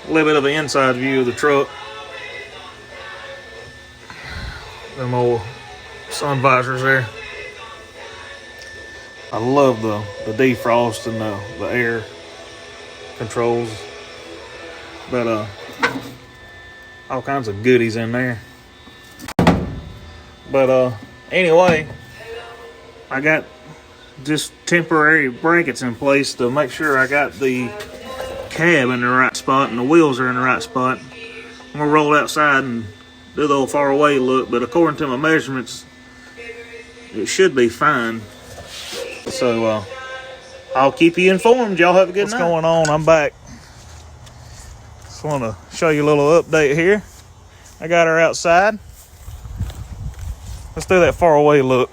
A little bit of an inside view of the truck. Them old sun visors there. I love the defrost and the air controls. But all kinds of goodies in there. But anyway, I got just temporary brackets in place to make sure I got the cab in the right spot and the wheels are in the right spot. I'm gonna roll outside and do the old far away look, but according to my measurements, it should be fine. So I'll keep you informed. Y'all have a good night. What's going on? I'm back. Just want to show you a little update here. I got her outside. Let's do that far away look.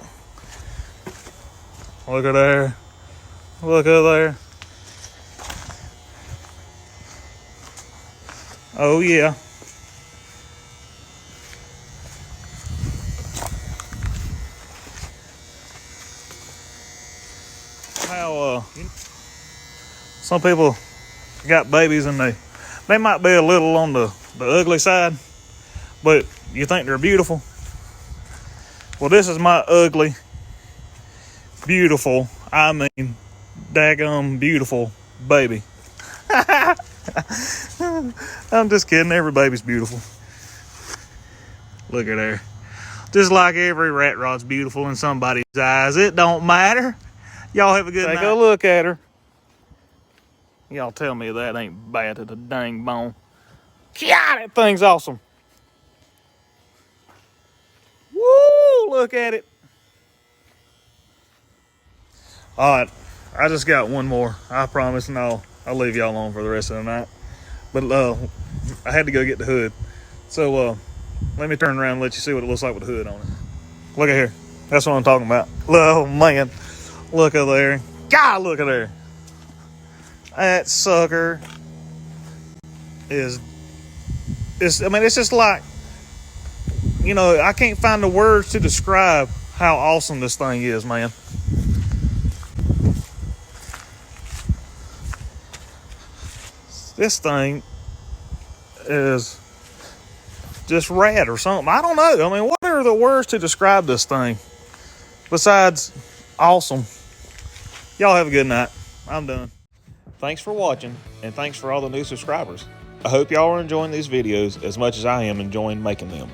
Look at there. Look at there. Oh yeah. How some people got babies and they might be a little on the ugly side, but you think they're beautiful. Well, this is my ugly, beautiful, I mean, daggum beautiful baby. I'm just kidding. Every baby's beautiful. Look at her. Just like every rat rod's beautiful in somebody's eyes. It don't matter. Y'all have a good night. Take a look at her. Y'all tell me that ain't bad to the dang bone. God, that thing's awesome. Woo, look at it. All right, I just got one more. I promise, and I'll leave y'all alone for the rest of the night. But I had to go get the hood. So let me turn around and let you see what it looks like with the hood on it. Look at here. That's what I'm talking about. Oh, man. Look at there. God, look at there. That sucker is... it's just like... You know, I can't find the words to describe how awesome this thing is, man. This thing is just rad or something. I don't know. I mean, what are the words to describe this thing besides awesome? Y'all have a good night. I'm done. Thanks for watching, and thanks for all the new subscribers. I hope y'all are enjoying these videos as much as I am enjoying making them.